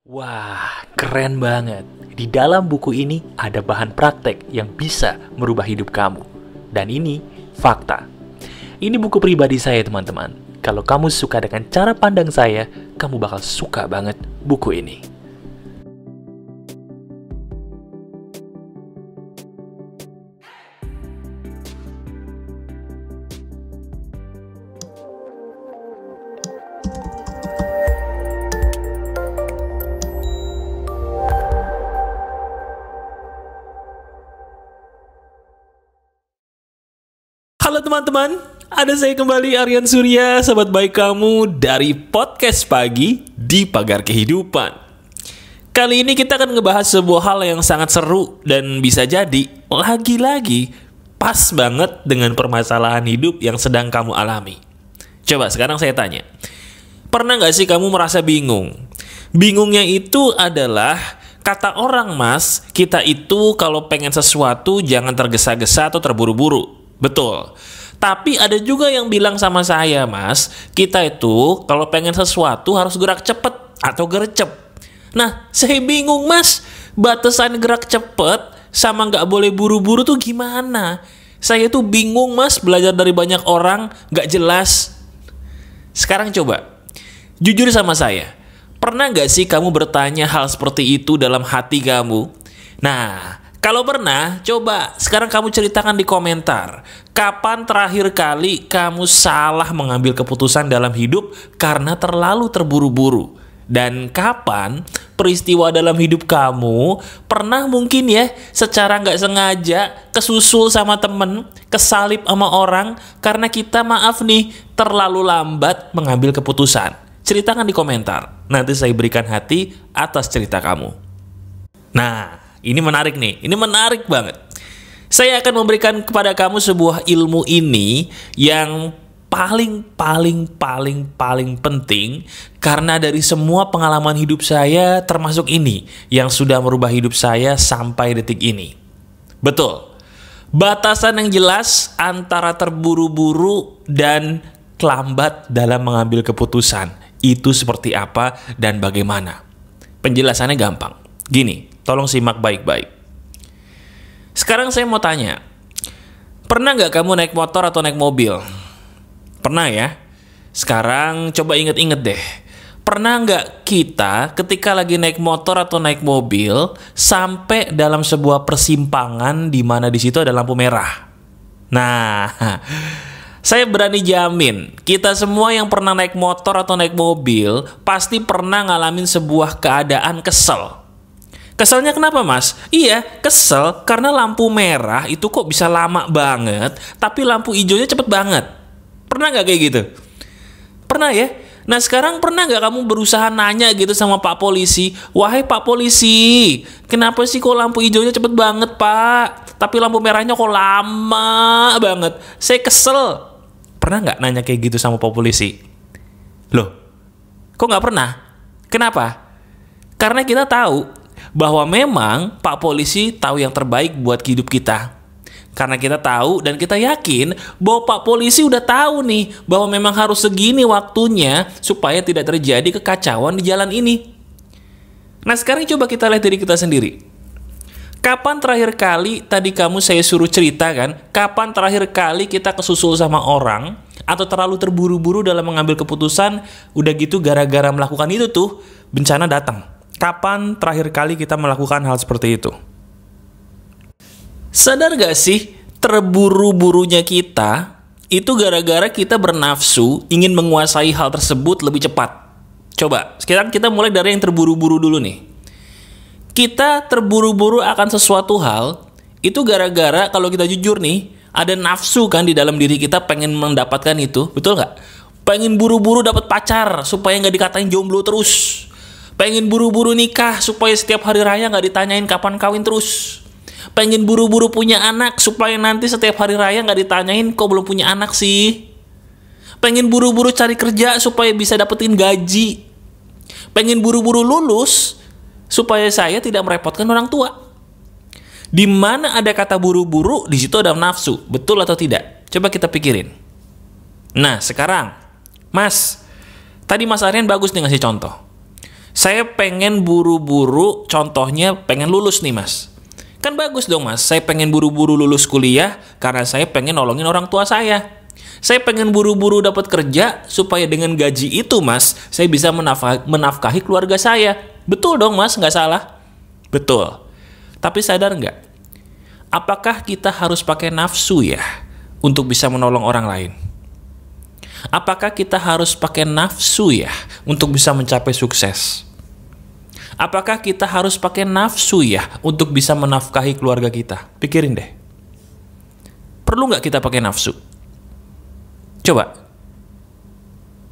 Wah, keren banget. Di dalam buku ini ada bahan praktek yang bisa merubah hidup kamu. Dan ini fakta. Ini buku pribadi saya, teman-teman. Kalau kamu suka dengan cara pandang saya, kamu bakal suka banget buku ini. Halo teman-teman, ada saya kembali Aryan Surya, sahabat baik kamu dari podcast pagi di Pagar Kehidupan. Kali ini kita akan ngebahas sebuah hal yang sangat seru dan bisa jadi lagi-lagi pas banget dengan permasalahan hidup yang sedang kamu alami. Coba sekarang saya tanya, pernah nggak sih kamu merasa bingung? Bingungnya itu adalah kata orang mas, kita itu kalau pengen sesuatu jangan tergesa-gesa atau terburu-buru. Betul. Tapi ada juga yang bilang sama saya, mas, kita itu kalau pengen sesuatu harus gerak cepet atau gercep. Nah, saya bingung, mas. Batasan gerak cepet sama nggak boleh buru-buru tuh gimana? Saya tuh bingung, mas, belajar dari banyak orang, nggak jelas. Sekarang coba, jujur sama saya. Pernah nggak sih kamu bertanya hal seperti itu dalam hati kamu? Nah, kalau pernah, coba sekarang kamu ceritakan di komentar. Kapan terakhir kali kamu salah mengambil keputusan dalam hidup karena terlalu terburu-buru? Dan kapan peristiwa dalam hidup kamu pernah mungkin ya secara nggak sengaja kesusul sama temen, kesalip sama orang karena kita maaf nih terlalu lambat mengambil keputusan? Ceritakan di komentar. Nanti saya berikan hati atas cerita kamu. Nah, ini menarik nih, ini menarik banget. Saya akan memberikan kepada kamu sebuah ilmu ini yang paling penting karena dari semua pengalaman hidup saya termasuk ini yang sudah merubah hidup saya sampai detik ini. Betul, batasan yang jelas antara terburu-buru dan lambat dalam mengambil keputusan itu seperti apa dan bagaimana. Penjelasannya gampang, gini. Tolong simak baik-baik. Sekarang saya mau tanya, pernah nggak kamu naik motor atau naik mobil? Pernah ya? Sekarang coba inget-inget deh. Pernah nggak kita ketika lagi naik motor atau naik mobil sampai dalam sebuah persimpangan di mana di situ ada lampu merah? Nah, saya berani jamin, kita semua yang pernah naik motor atau naik mobil pasti pernah ngalamin sebuah keadaan kesel. Keselnya kenapa mas? Iya, kesel karena lampu merah itu kok bisa lama banget, tapi lampu hijaunya cepet banget. Pernah nggak kayak gitu? Pernah ya? Nah sekarang pernah nggak kamu berusaha nanya gitu sama Pak Polisi, wahai Pak Polisi, kenapa sih kok lampu hijaunya cepet banget Pak, tapi lampu merahnya kok lama banget? Saya kesel. Pernah nggak nanya kayak gitu sama Pak Polisi? Loh, kok nggak pernah? Kenapa? Karena kita tahu bahwa memang Pak Polisi tahu yang terbaik buat hidup kita. Karena kita tahu dan kita yakin bahwa Pak Polisi udah tahu nih bahwa memang harus segini waktunya supaya tidak terjadi kekacauan di jalan ini. Nah sekarang coba kita lihat diri kita sendiri. Kapan terakhir kali tadi kamu saya suruh cerita kan? Kapan terakhir kali kita kesusul sama orang atau terlalu terburu-buru dalam mengambil keputusan? Udah gitu gara-gara melakukan itu tuh bencana datang. Kapan terakhir kali kita melakukan hal seperti itu? Sadar gak sih terburu-burunya kita itu gara-gara kita bernafsu ingin menguasai hal tersebut lebih cepat. Coba, sekarang kita mulai dari yang terburu-buru dulu nih. Kita terburu-buru akan sesuatu hal itu gara-gara kalau kita jujur nih ada nafsu kan di dalam diri kita pengen mendapatkan itu, betul gak? Pengen buru-buru dapat pacar supaya gak dikatain jomblo terus. Pengen buru-buru nikah supaya setiap hari raya nggak ditanyain kapan kawin terus. Pengen buru-buru punya anak supaya nanti setiap hari raya nggak ditanyain kok belum punya anak sih. Pengen buru-buru cari kerja supaya bisa dapetin gaji. Pengen buru-buru lulus supaya saya tidak merepotkan orang tua. Di mana ada kata buru-buru, di situ ada nafsu. Betul atau tidak? Coba kita pikirin. Nah sekarang, Mas, tadi Mas Aryan bagus nih ngasih contoh. Saya pengen buru-buru, contohnya pengen lulus nih mas. Kan bagus dong mas, saya pengen buru-buru lulus kuliah karena saya pengen nolongin orang tua saya. Saya pengen buru-buru dapat kerja supaya dengan gaji itu mas, saya bisa menafkahi keluarga saya. Betul dong mas, nggak salah. Betul. Tapi sadar nggak? Apakah kita harus pakai nafsu ya untuk bisa menolong orang lain? Apakah kita harus pakai nafsu ya untuk bisa mencapai sukses? Apakah kita harus pakai nafsu ya untuk bisa menafkahi keluarga kita? Pikirin deh. Perlu nggak kita pakai nafsu? Coba.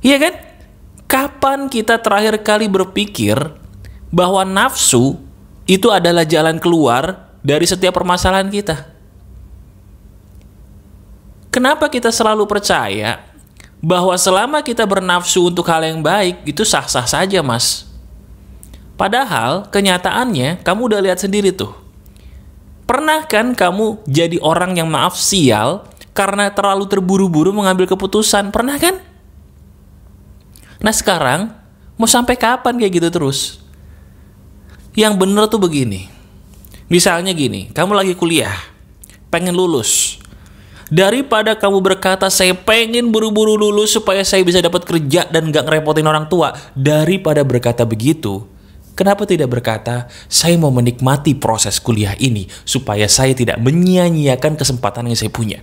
Iya kan? Kapan kita terakhir kali berpikir bahwa nafsu itu adalah jalan keluar dari setiap permasalahan kita? Kenapa kita selalu percaya bahwa selama kita bernafsu untuk hal yang baik, itu sah-sah saja mas? Padahal kenyataannya kamu udah lihat sendiri tuh. Pernah kan kamu jadi orang yang maaf sial karena terlalu terburu-buru mengambil keputusan? Pernah kan? Nah sekarang mau sampai kapan kayak gitu terus? Yang bener tuh begini. Misalnya gini, kamu lagi kuliah, pengen lulus. Daripada kamu berkata saya pengen buru-buru lulus supaya saya bisa dapat kerja dan gak ngerepotin orang tua, daripada berkata begitu, kenapa tidak berkata saya mau menikmati proses kuliah ini supaya saya tidak menyia-nyiakan kesempatan yang saya punya?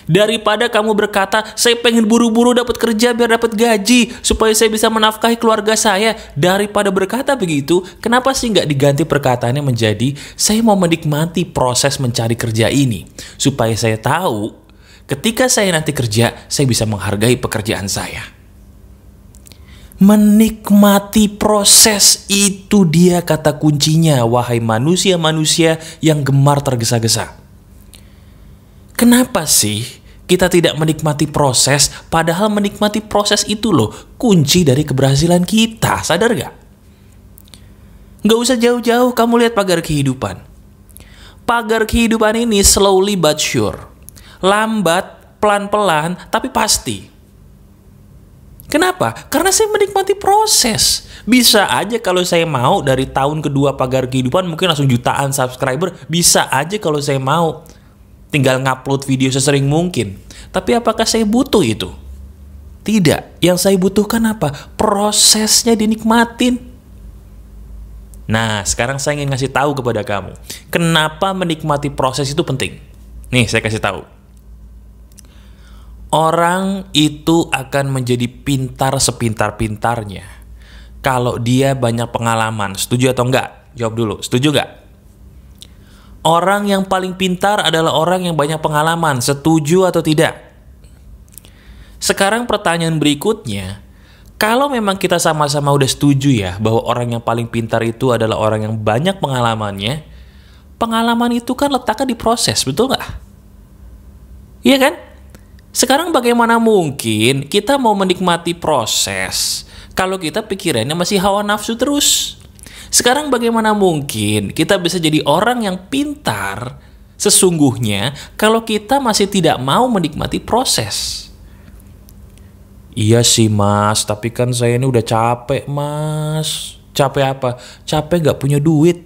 Daripada kamu berkata saya pengen buru-buru dapat kerja biar dapat gaji supaya saya bisa menafkahi keluarga saya, daripada berkata begitu, kenapa sih nggak diganti perkataannya menjadi saya mau menikmati proses mencari kerja ini supaya saya tahu ketika saya nanti kerja saya bisa menghargai pekerjaan saya. Menikmati proses, itu dia kata kuncinya, wahai manusia-manusia yang gemar tergesa-gesa. Kenapa sih kita tidak menikmati proses, padahal menikmati proses itu loh kunci dari keberhasilan kita, sadar gak? Gak usah jauh-jauh, kamu lihat pagar kehidupan. Pagar kehidupan ini slowly but sure. Lambat, pelan-pelan, tapi pasti. Kenapa? Karena saya menikmati proses. Bisa aja kalau saya mau dari tahun kedua pagar kehidupan mungkin langsung jutaan subscriber. Bisa aja kalau saya mau. Tinggal ngupload video sesering mungkin. Tapi apakah saya butuh itu? Tidak. Yang saya butuhkan apa? Prosesnya dinikmatin. Nah, sekarang saya ingin ngasih tahu kepada kamu. Kenapa menikmati proses itu penting? Nih, saya kasih tahu. Orang itu akan menjadi pintar sepintar-pintarnya kalau dia banyak pengalaman. Setuju atau enggak? Jawab dulu. Setuju enggak? Orang yang paling pintar adalah orang yang banyak pengalaman. Setuju atau tidak? Sekarang pertanyaan berikutnya, kalau memang kita sama-sama udah setuju ya bahwa orang yang paling pintar itu adalah orang yang banyak pengalamannya, pengalaman itu kan letaknya di proses, betul nggak? Iya kan? Sekarang bagaimana mungkin kita mau menikmati proses kalau kita pikirannya masih hawa nafsu terus? Sekarang bagaimana mungkin kita bisa jadi orang yang pintar sesungguhnya kalau kita masih tidak mau menikmati proses? Iya sih mas, tapi kan saya ini udah capek mas. Capek apa? Capek gak punya duit.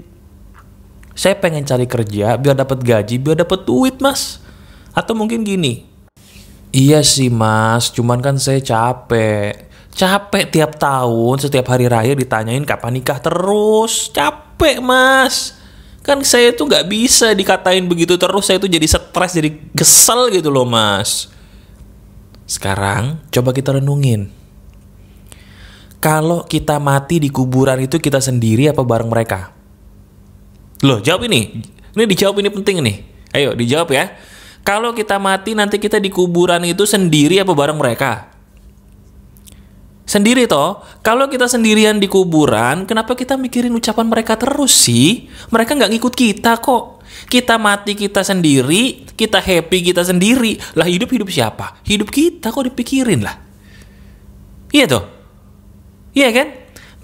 Saya pengen cari kerja biar dapat gaji, biar dapat duit mas. Atau mungkin gini, iya sih mas, cuman kan saya capek. Capek tiap tahun, setiap hari raya ditanyain kapan nikah terus. Capek mas. Kan saya tuh gak bisa dikatain begitu terus. Saya tuh jadi stres, jadi kesel gitu loh mas. Sekarang coba kita renungin. Kalau kita mati di kuburan itu kita sendiri apa bareng mereka? Loh jawab ini. Ini dijawab, ini penting nih. Ayo dijawab ya. Kalau kita mati nanti kita di kuburan itu sendiri apa bareng mereka? Sendiri toh. Kalau kita sendirian di kuburan, kenapa kita mikirin ucapan mereka terus sih? Mereka nggak ngikut kita kok. Kita mati kita sendiri, kita happy kita sendiri. Lah hidup siapa? Hidup kita kok dipikirin lah. Iya toh? Iya kan?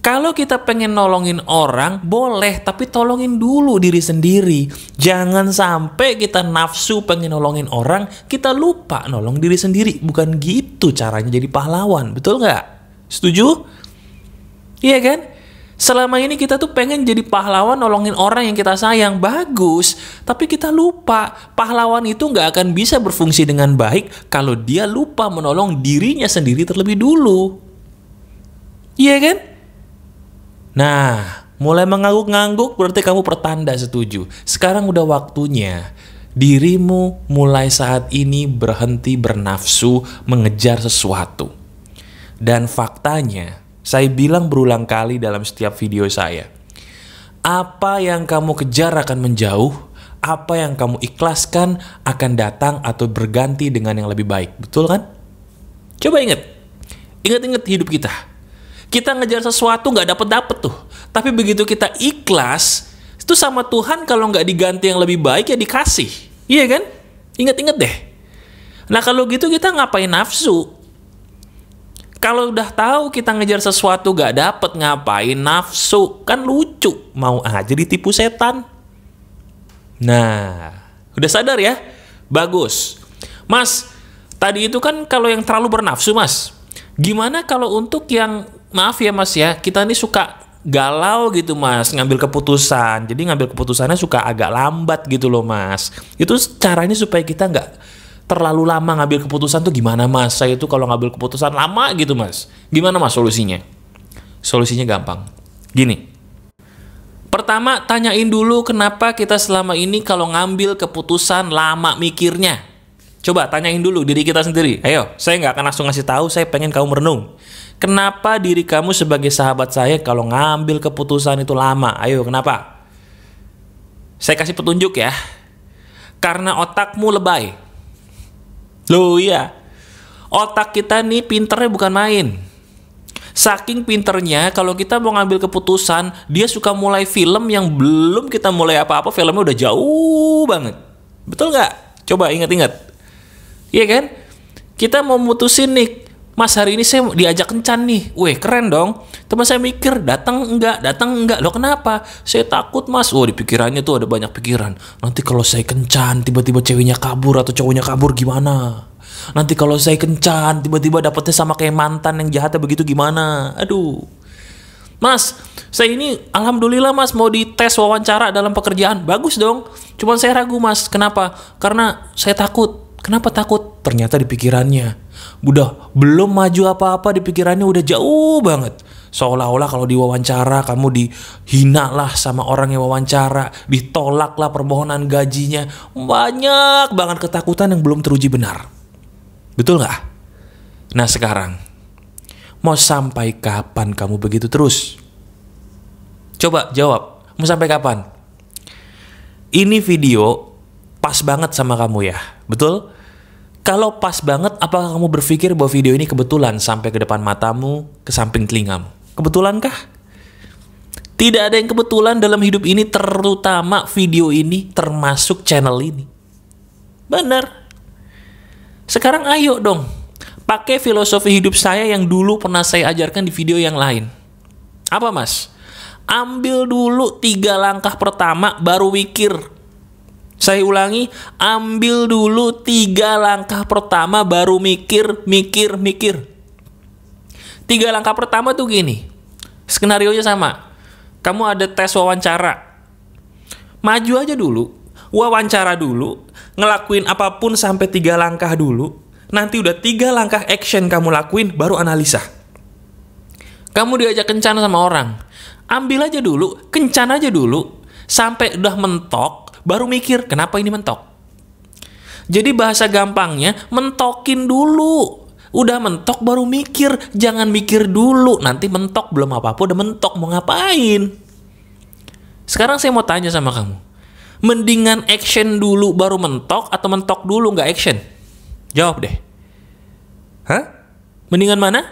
Kalau kita pengen nolongin orang, boleh, tapi tolongin dulu diri sendiri. Jangan sampai kita nafsu pengen nolongin orang, kita lupa nolong diri sendiri. Bukan gitu caranya jadi pahlawan, betul nggak? Setuju? Iya kan? Selama ini kita tuh pengen jadi pahlawan nolongin orang yang kita sayang. Bagus, tapi kita lupa pahlawan itu nggak akan bisa berfungsi dengan baik kalau dia lupa menolong dirinya sendiri terlebih dulu. Iya kan? Nah, mulai mengangguk-ngangguk berarti kamu pertanda setuju. Sekarang udah waktunya dirimu mulai saat ini berhenti bernafsu mengejar sesuatu. Dan faktanya, saya bilang berulang kali dalam setiap video saya, apa yang kamu kejar akan menjauh, apa yang kamu ikhlaskan akan datang atau berganti dengan yang lebih baik. Betul kan? Coba ingat hidup kita. Kita ngejar sesuatu nggak dapet tuh. Tapi begitu kita ikhlas, itu sama Tuhan kalau nggak diganti yang lebih baik ya dikasih. Iya kan? Ingat deh. Nah kalau gitu kita ngapain nafsu? Kalau udah tahu kita ngejar sesuatu gak dapet, ngapain nafsu? Kan lucu, mau aja ditipu setan. Nah, udah sadar ya? Bagus. Mas, tadi itu kan kalau yang terlalu bernafsu, Mas. Gimana kalau untuk yang, maaf ya Mas ya, kita ini suka galau gitu Mas, ngambil keputusan. Jadi ngambil keputusannya suka agak lambat gitu loh Mas. Itu caranya supaya kita nggak terlalu lama ngambil keputusan tuh gimana Mas? Saya itu kalau ngambil keputusan lama gitu Mas. Gimana Mas solusinya? Solusinya gampang. Gini. Pertama, tanyain dulu kenapa kita selama ini kalau ngambil keputusan lama mikirnya. Coba tanyain dulu diri kita sendiri. Ayo, saya nggak akan langsung ngasih tahu, saya pengen kamu merenung. Kenapa diri kamu sebagai sahabat saya kalau ngambil keputusan itu lama? Ayo, kenapa? Saya kasih petunjuk ya. Karena otakmu lebay. Loh iya, otak kita nih pinternya bukan main. Saking pinternya, kalau kita mau ngambil keputusan, dia suka mulai film yang belum kita mulai apa-apa, filmnya udah jauh banget. Betul nggak? Coba ingat-ingat. Iya kan? Kita mau mutusin nih, Mas hari ini saya diajak kencan nih. Weh keren dong. Teman saya mikir, datang enggak. Loh kenapa? Saya takut Mas. Oh di pikirannya tuh ada banyak pikiran. Nanti kalau saya kencan, tiba-tiba ceweknya kabur atau cowoknya kabur gimana? Nanti kalau saya kencan, tiba-tiba dapetnya sama kayak mantan yang jahatnya begitu gimana? Aduh. Mas, saya ini alhamdulillah Mas mau dites wawancara dalam pekerjaan. Bagus dong. Cuman saya ragu Mas. Kenapa? Karena saya takut. Kenapa takut? Ternyata di pikirannya. Udah belum maju apa-apa di pikirannya udah jauh banget. Seolah-olah kalau diwawancara kamu dihina lah sama orang yang wawancara. Ditolak lah permohonan gajinya. Banyak banget ketakutan yang belum teruji benar. Betul gak? Nah sekarang, mau sampai kapan kamu begitu terus? Coba jawab, mau sampai kapan? Ini video pas banget sama kamu ya, betul? Kalau pas banget, apakah kamu berpikir bahwa video ini kebetulan sampai ke depan matamu, ke samping telingamu? Kebetulankah? Tidak ada yang kebetulan dalam hidup ini, terutama video ini, termasuk channel ini. Benar. Sekarang ayo dong, pakai filosofi hidup saya yang dulu pernah saya ajarkan di video yang lain. Apa Mas? Ambil dulu 3 langkah pertama, baru mikir. Saya ulangi, ambil dulu 3 langkah pertama baru mikir. 3 langkah pertama tuh gini. Skenarionya sama. Kamu ada tes wawancara. Maju aja dulu. Wawancara dulu. Ngelakuin apapun sampai 3 langkah dulu. Nanti udah 3 langkah action kamu lakuin, baru analisa. Kamu diajak kencan sama orang. Ambil aja dulu, kencan aja dulu. Sampai udah mentok. Baru mikir, kenapa ini mentok? Jadi bahasa gampangnya, mentokin dulu. Udah mentok baru mikir. Jangan mikir dulu. Nanti mentok, belum apa-apa udah mentok. Mau ngapain? Sekarang saya mau tanya sama kamu. Mendingan action dulu baru mentok, atau mentok dulu nggak action? Jawab deh. Hah? Mendingan mana?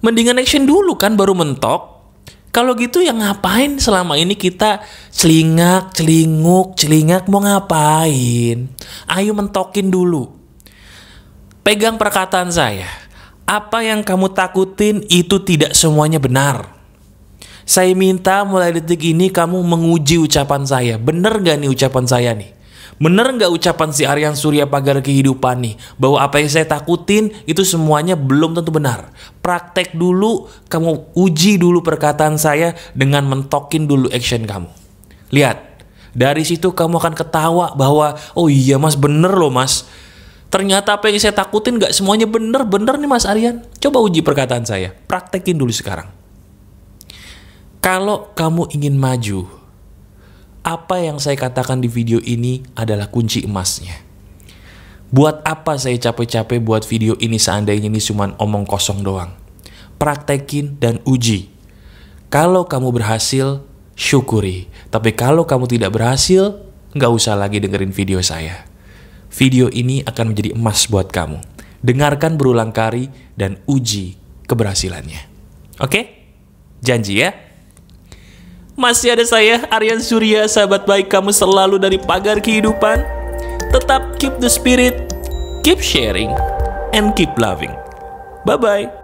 Mendingan action dulu kan baru mentok. Kalau gitu ya ngapain selama ini kita celingak mau ngapain? Ayo mentokin dulu. Pegang perkataan saya. Apa yang kamu takutin itu tidak semuanya benar. Saya minta mulai detik ini kamu menguji ucapan saya. Bener gak nih ucapan saya nih? Bener nggak ucapan si Aryan Surya pagar kehidupan nih, bahwa apa yang saya takutin itu semuanya belum tentu benar. Praktek dulu, kamu uji dulu perkataan saya dengan mentokin dulu action kamu. Lihat, dari situ kamu akan ketawa bahwa, oh iya mas, bener loh mas. Ternyata apa yang saya takutin nggak semuanya bener nih mas Aryan. Coba uji perkataan saya, praktekin dulu sekarang. Kalau kamu ingin maju, apa yang saya katakan di video ini adalah kunci emasnya. Buat apa saya capek-capek buat video ini seandainya ini cuma omong kosong doang? Praktekin dan uji. Kalau kamu berhasil, syukuri. Tapi kalau kamu tidak berhasil, nggak usah lagi dengerin video saya. Video ini akan menjadi emas buat kamu. Dengarkan berulang kali dan uji keberhasilannya. Oke? Janji ya? Masih ada saya, Aryan Surya, sahabat baik kamu selalu dari pagar kehidupan. Tetap keep the spirit, keep sharing, and keep loving. Bye-bye.